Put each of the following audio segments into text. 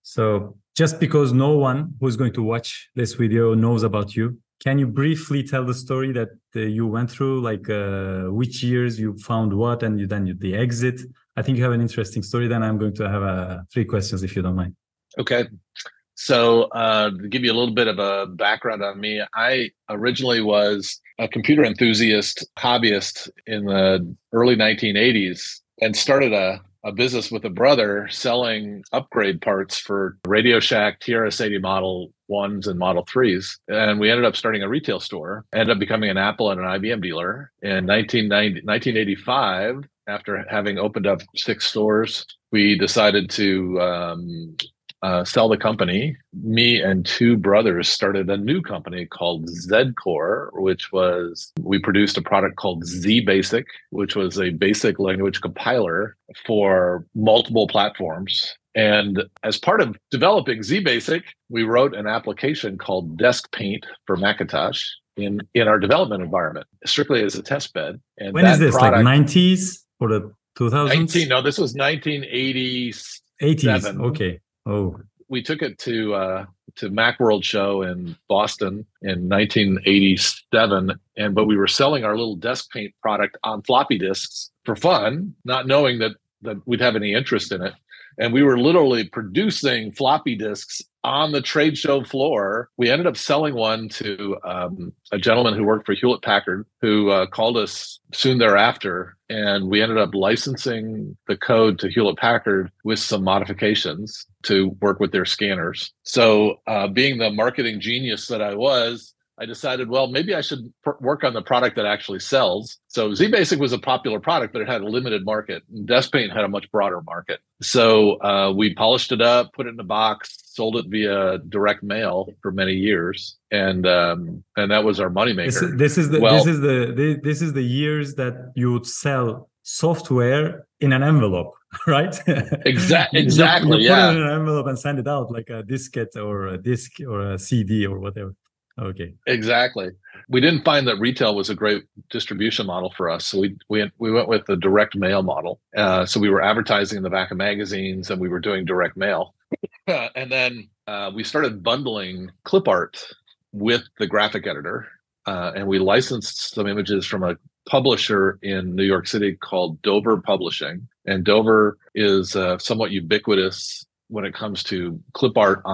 So just because no one who's going to watch this video knows about you, can you briefly tell the story that you went through, like which years you found what, and the exit? I think you have an interesting story. Then I'm going to have 3 questions, if you don't mind. Okay. So to give you a little bit of a background on me, I originally was a computer enthusiast, hobbyist in the early 1980s, and started a business with a brother selling upgrade parts for Radio Shack TRS-80 Model 1s and Model 3s. And we ended up starting a retail store, ended up becoming an Apple and an IBM dealer. In 1985, after having opened up 6 stores, we decided to sell the company. Me and 2 brothers started a new company called Zcore, we produced a product called ZBasic, which was a basic language compiler for multiple platforms. And as part of developing ZBasic, we wrote an application called Desk Paint for Macintosh in our development environment, strictly as a test bed. And when is this? Like 90s or the 2000s? No, this was 1987. 80s. Okay. Oh, we took it to Macworld show in Boston in 1987, but we were selling our little desk paint product on floppy disks for fun, not knowing that we'd have any interest in it. And we were literally producing floppy disks on the trade show floor. We ended up selling one to a gentleman who worked for Hewlett Packard, who called us soon thereafter. And we ended up licensing the code to Hewlett Packard with some modifications to work with their scanners. So being the marketing genius that I was, I decided, well, maybe I should work on the product that actually sells. So ZBasic was a popular product, but it had a limited market. Desk Paint had a much broader market. So we polished it up, put it in a box, sold it via direct mail for many years, and that was our moneymaker. This is the years that you would sell software in an envelope, right? Exactly. You Yeah. Put it in an envelope and send it out like a diskette or a disc or a CD or whatever. Okay. Exactly. We didn't find that retail was a great distribution model for us. So we went with the direct mail model. So we were advertising in the back of magazines and we were doing direct mail. And then we started bundling clip art with the graphic editor. And we licensed some images from a publisher in New York City called Dover Publishing. And Dover is somewhat ubiquitous when it comes to clip art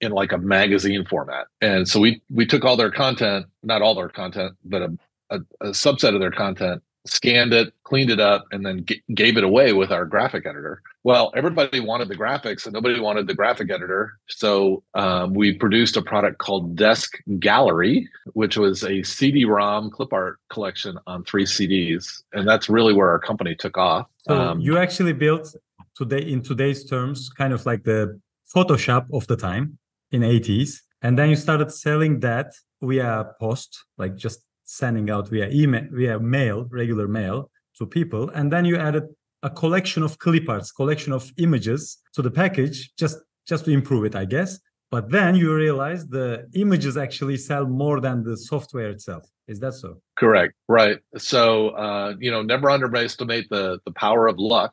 in like a magazine format. And so we took all their content, not all their content, but a subset of their content, scanned it, cleaned it up, and then gave it away with our graphic editor. Well, everybody wanted the graphics and nobody wanted the graphic editor. So we produced a product called Desk Gallery, which was a CD-ROM clip art collection on 3 CDs. And that's really where our company took off. So you actually built in today's terms, kind of like the Photoshop of the time in 80s. And then you started selling that via post, like just sending out via email, via mail, regular mail to people. And then you added a collection of clip arts, collection of images to the package, just to improve it, I guess. But then you realize the images actually sell more than the software itself. Is that so? Correct. Right. So, never underestimate the power of luck.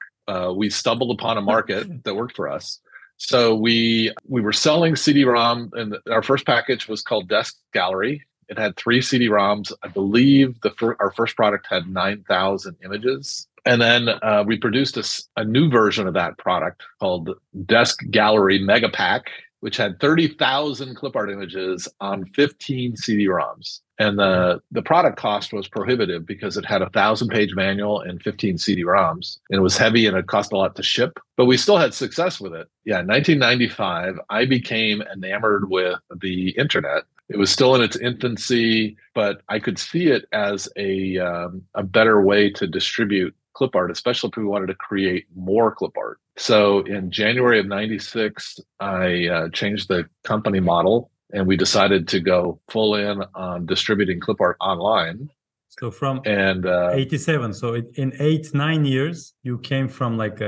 We stumbled upon a market that worked for us. So we were selling CD-ROM, and our first package was called Desk Gallery. It had 3 CD-ROMs. I believe our first product had 9,000 images. And then we produced a new version of that product called Desk Gallery Mega Pack, which had 30,000 clip art images on 15 CD-ROMs. And the product cost was prohibitive because it had a 1,000-page manual and 15 CD-ROMs. And it was heavy and it cost a lot to ship, but we still had success with it. Yeah, in 1995, I became enamored with the internet. It was still in its infancy, but I could see it as a better way to distribute clip art, especially if we wanted to create more clip art. So in January of 96, I changed the company model and we decided to go full in on distributing clip art online. So from 87, so in 8-9 years, you came from like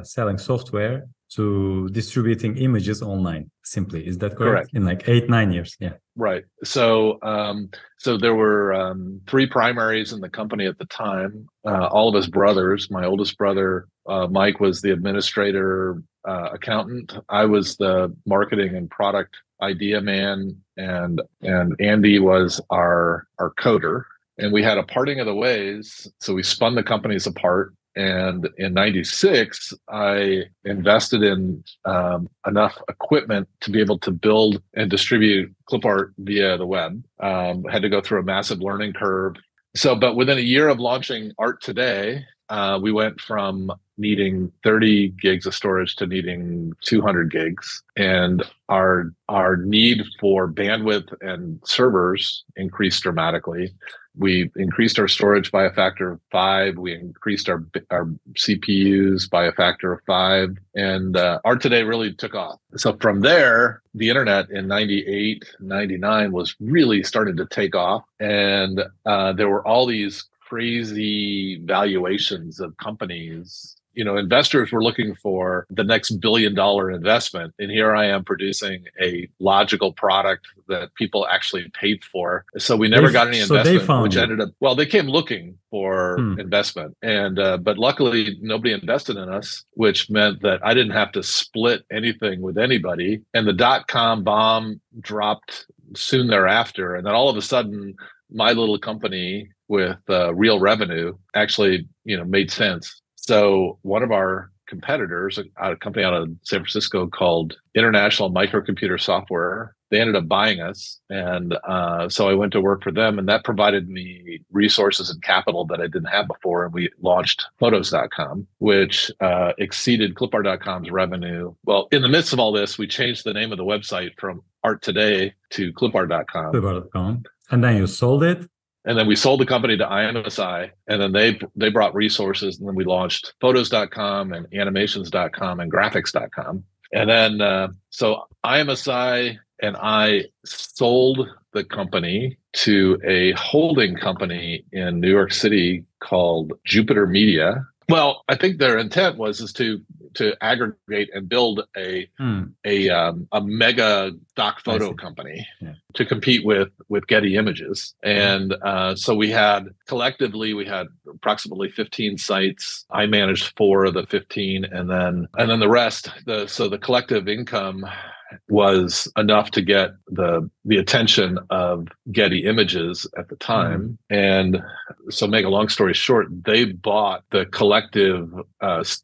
selling software to distributing images online, simply. Is that correct? In like 8-9 years, yeah. Right. So so there were 3 primaries in the company at the time. All of us brothers. My oldest brother, Mike, was the administrator. accountant. I was the marketing and product idea man, and Andy was our coder. And we had a parting of the ways. So we spun the companies apart. And in '96, I invested in enough equipment to be able to build and distribute clip art via the web. Had to go through a massive learning curve. So, but within a year of launching Art Today, we went from needing 30 gigs of storage to needing 200 gigs. And our need for bandwidth and servers increased dramatically. We increased our storage by a factor of 5. We increased our CPUs by a factor of 5. And Art Today really took off. So from there, the internet in 98, 99 was really starting to take off. And there were all these crazy valuations of companies. You know, investors were looking for the next $1 billion investment. And here I am producing a logical product that people actually paid for. So we never got any investment, which ended up, well, they came looking for investment. And, but luckily nobody invested in us, which meant that I didn't have to split anything with anybody. And the dot-com bomb dropped soon thereafter. And then all of a sudden, my little company with real revenue actually, you know, made sense. So one of our competitors, a company out of San Francisco called International Microcomputer Software, they ended up buying us. And so I went to work for them, and that provided me resources and capital that I didn't have before. And we launched Photos.com, which exceeded Clipart.com's revenue. Well, in the midst of all this, we changed the name of the website from Art Today to Clipart.com. Clipart.com. And then you sold it? And then we sold the company to IMSI, and then they brought resources, and then we launched Photos.com and Animations.com and Graphics.com. And then so IMSI and I sold the company to a holding company in New York City called Jupiter Media. Well, I think their intent was to aggregate and build a mega stock photo company to compete with Getty Images. And so we had approximately 15 sites. I managed 4 of the 15, and then the rest. So the collective income was enough to get the attention of Getty Images at the time. And so make a long story short, they bought the collective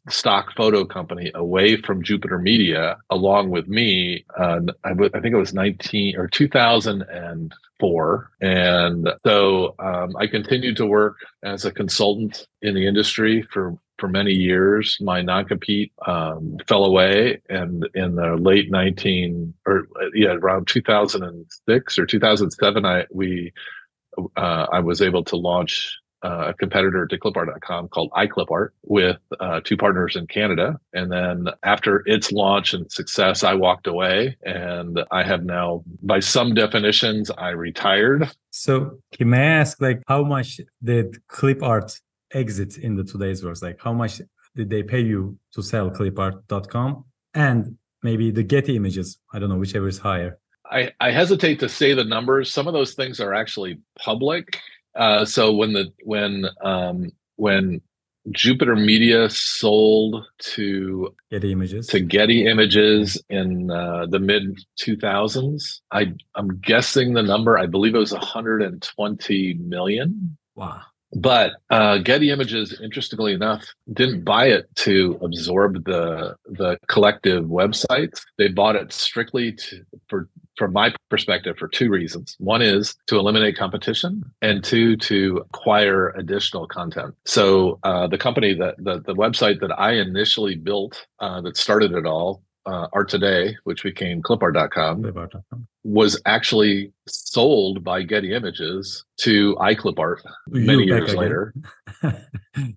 stock photo company away from Jupiter Media along with me. I think it was 2004. And so I continued to work as a consultant in the industry for many years. My non-compete fell away, and in the late around 2006 or 2007, I was able to launch a competitor to Clipart.com called iClipart with 2 partners in Canada. And then after its launch and success, I walked away, and I have now, by some definitions, I retired. So may I ask, like, how much did Clipart exit in the today's world? Like, how much did they pay you to sell Clipart.com and maybe the Getty Images? I don't know, whichever is higher. I hesitate to say the numbers. Some of those things are actually public. So when Jupiter Media sold to Getty Images in the mid 2000s, I'm guessing the number. I believe it was 120 million. Wow. But Getty Images, interestingly enough, didn't buy it to absorb the collective websites. They bought it strictly from my perspective, for 2 reasons. One is to eliminate competition, and 2, to acquire additional content. So the company the website that I initially built that started it all, Art Today, which became Clipart.com, was actually sold by Getty Images to iClipart many years later.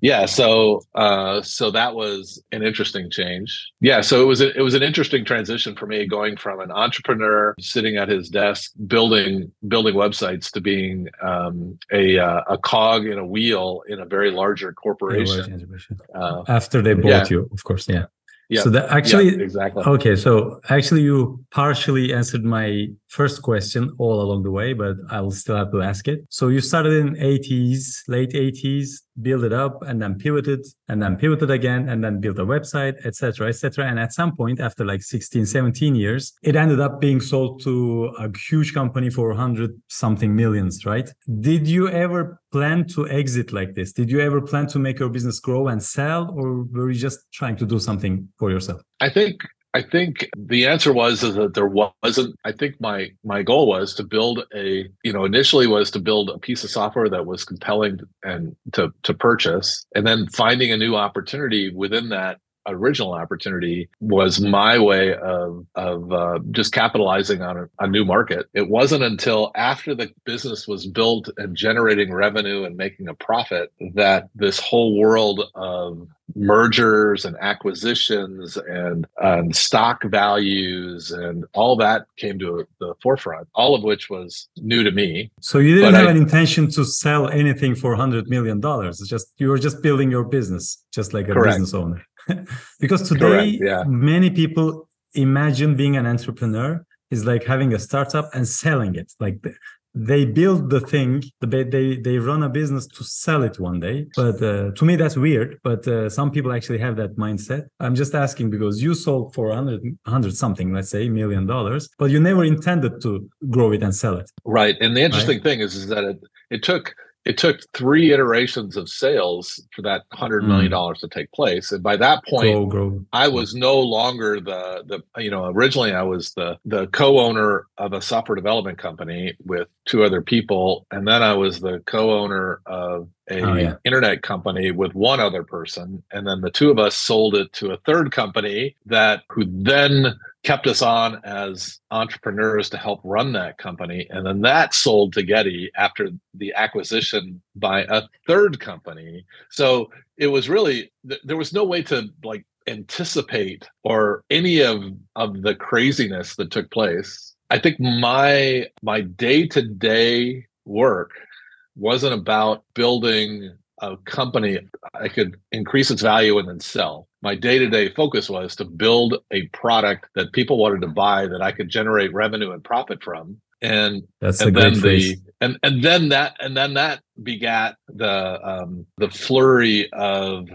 Yeah, so that was an interesting change. Yeah, so it was an interesting transition for me, going from an entrepreneur sitting at his desk building websites to being a cog in a wheel in a very larger corporation. After they bought you, of course. Yeah. Yeah. So that actually, exactly. Okay. So actually, you partially answered my first question all along the way, but I'll still have to ask it. So you started in late 80s, build it up, and then pivot it again, and then build a website, etc., etc. And at some point, after like 16, 17 years, it ended up being sold to a huge company for 100 something millions, right? Did you ever plan to exit like this? Did you ever plan to make your business grow and sell, or were you just trying to do something for yourself? I think the answer was is that there wasn't. I think my goal was to build initially was to build a piece of software that was compelling and to purchase, and then finding a new opportunity within that original opportunity was my way of just capitalizing on a new market. It wasn't until after the business was built and generating revenue and making a profit that this whole world of mergers and acquisitions and stock values and all that came to the forefront, all of which was new to me. So you didn't have an intention to sell anything for $100 million. It's just, you were just building your business, just like a business owner. Because today, many people imagine being an entrepreneur is like having a startup and selling it. Like they build the thing, they run a business to sell it one day. But to me, that's weird. But some people actually have that mindset. I'm just asking because you sold for 100 something, let's say, $1 million, but you never intended to grow it and sell it. Right. And the interesting thing is that it took 3 iterations of sales for that $100 million to take place. And by that point, I was no longer originally I was the co-owner of a software development company with 2 other people. And then I was the co-owner of a internet company with 1 other person. And then the 2 of us sold it to a 3rd company who then kept us on as entrepreneurs to help run that company. And then that sold to Getty after the acquisition by a 3rd company. So it was really, there was no way to like anticipate or any of the craziness that took place. I think my day-to-day work wasn't about building a company I could increase its value and then sell. My day-to-day focus was to build a product that people wanted to buy that I could generate revenue and profit from. And that's a great phrase. And then that begat the flurry of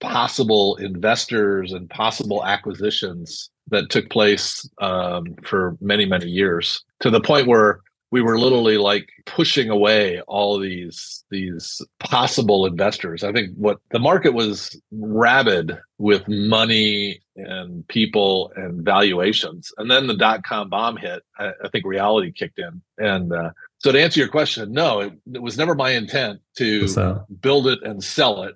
possible investors and possible acquisitions that took place for many, many years, to the point where we were literally like pushing away all these possible investors. I think what the market was rabid with money and people and valuations. And then the dot-com bomb hit. I think reality kicked in. And so to answer your question, no, it was never my intent to build it and sell it.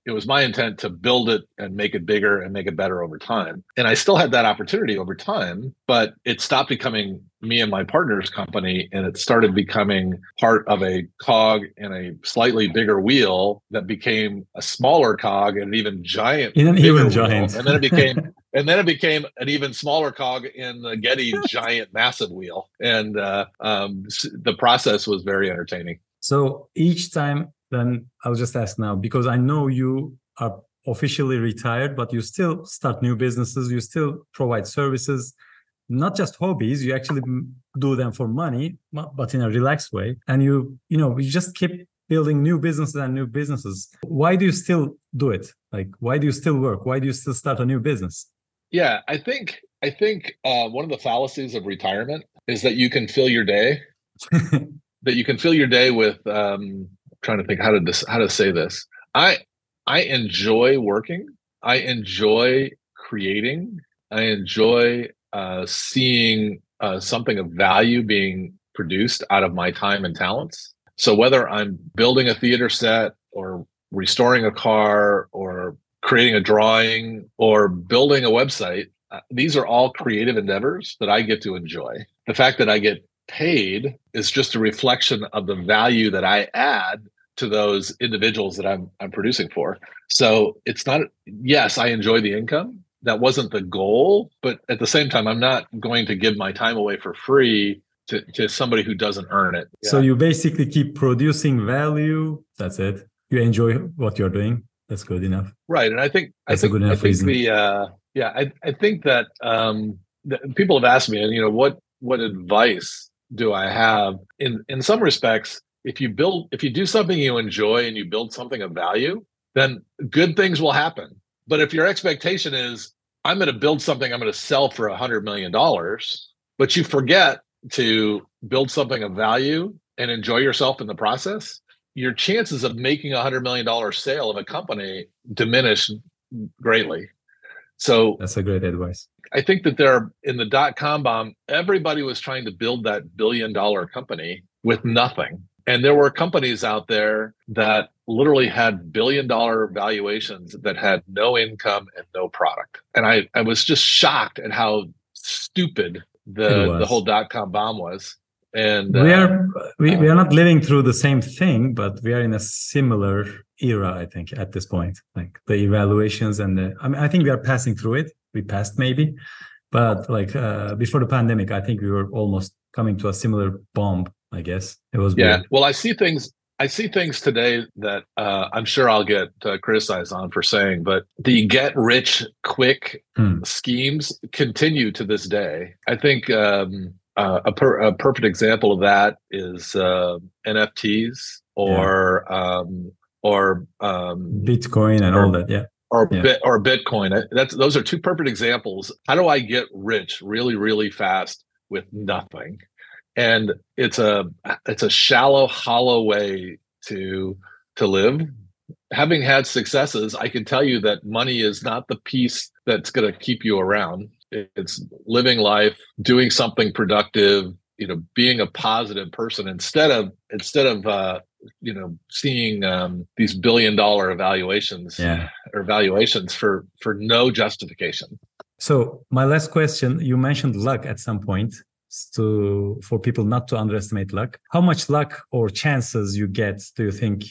It was my intent to build it and make it bigger and make it better over time. And I still had that opportunity over time, but it stopped becoming me and my partner's company, and it started becoming part of a cog in a slightly bigger wheel that became a smaller cog and an even giant. And then it became an even smaller cog in the Getty giant massive wheel. And the process was very entertaining. So each time, then I'll just ask now, because I know you are officially retired, but you still start new businesses, you still provide services, not just hobbies, you actually do them for money, but in a relaxed way. And you just keep building new businesses. Why do you still do it? Like, why do you still work? Why do you still start a new business? Yeah, I think one of the fallacies of retirement is that you can fill your day, with, trying to think how to say this. I enjoy working. I enjoy creating. I enjoy seeing something of value being produced out of my time and talents. So whether I'm building a theater set or restoring a car or creating a drawing or building a website, these are all creative endeavors that I get to enjoy. The fact that I get paid is just a reflection of the value that I add to those individuals that I'm producing for. So it's not, yes, I enjoy the income. That wasn't the goal, but at the same time, I'm not going to give my time away for free to somebody who doesn't earn it. Yeah. So you basically keep producing value. That's it. You enjoy what you're doing. That's good enough. Right. And I think that people have asked me, and what advice do I have? In some respects, if you do something you enjoy and you build something of value, then good things will happen. But if your expectation is, I'm going to build something I'm going to sell for $100 million, but you forget to build something of value and enjoy yourself in the process, your chances of making $100 million sale of a company diminish greatly. So that's a great advice. I think that in the dot-com bomb, everybody was trying to build that billion-dollar company with nothing. And there were companies out there that literally had billion-dollar valuations that had no income and no product. And I was just shocked at how stupid the whole dot-com bomb was. And we are not living through the same thing, but we are in a similar era, I think, at this point. Like the evaluations and I think we are passing through it. We passed maybe, but like before the pandemic, I think we were almost coming to a similar bomb. I guess it was. Yeah. Weird. Well, I see things today that I'm sure I'll get criticized on for saying, but the get rich quick schemes continue to this day. I think a perfect example of that is NFTs or Bitcoin and all that. Yeah. Or Bitcoin. Those are two perfect examples. How do I get rich really, really fast with nothing? And it's a shallow, hollow way to live. Having had successes, I can tell you that money is not the piece that's going to keep you around. It's living life, doing something productive, being a positive person instead of seeing these billion-dollar evaluations or valuations for no justification. So my last question, you mentioned luck at some point. For people not to underestimate luck. How much luck or chances you get do you think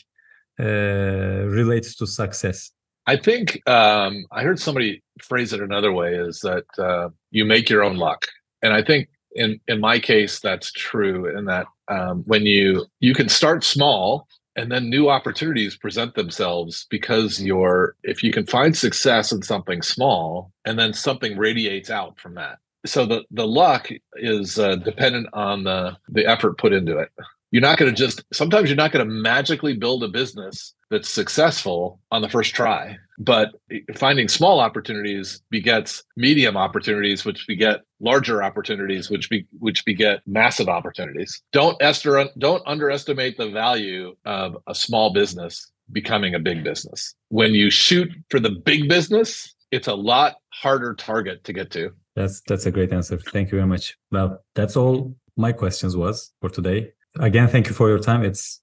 relates to success? I think I heard somebody phrase it another way, is that you make your own luck. And I think in my case, that's true, in that when you can start small and then new opportunities present themselves because if you can find success in something small and then something radiates out from that. So the luck is dependent on the effort put into it. Sometimes you're not going to magically build a business that's successful on the first try, but finding small opportunities begets medium opportunities, which beget larger opportunities, which beget massive opportunities. Don't underestimate the value of a small business becoming a big business. When you shoot for the big business, it's a lot harder target to get to. That's a great answer. Thank you very much. Well, that's all my questions was for today. Again, thank you for your time. It's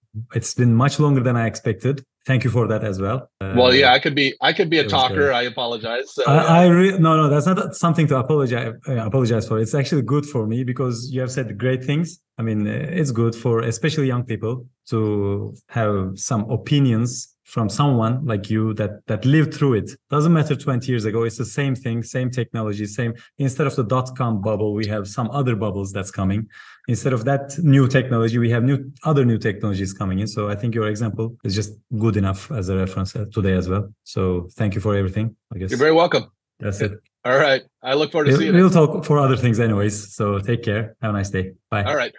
been much longer than I expected. Thank you for that as well. Well, yeah, I could be a talker. I apologize. So, no, that's not something to apologize for. It's actually good for me because you have said great things. I mean, it's good for especially young people to have some opinions from someone like you that lived through it. Doesn't matter 20 years ago. It's the same thing, same technology, same. Instead of the dot-com bubble, we have some other bubbles that's coming. Instead of that new technology, we have other new technologies coming in. So I think your example is just good enough as a reference today as well. So thank you for everything, I guess. You're very welcome. That's it. All right. I look forward to seeing you. We'll talk for other things anyways. So take care. Have a nice day. Bye. All right.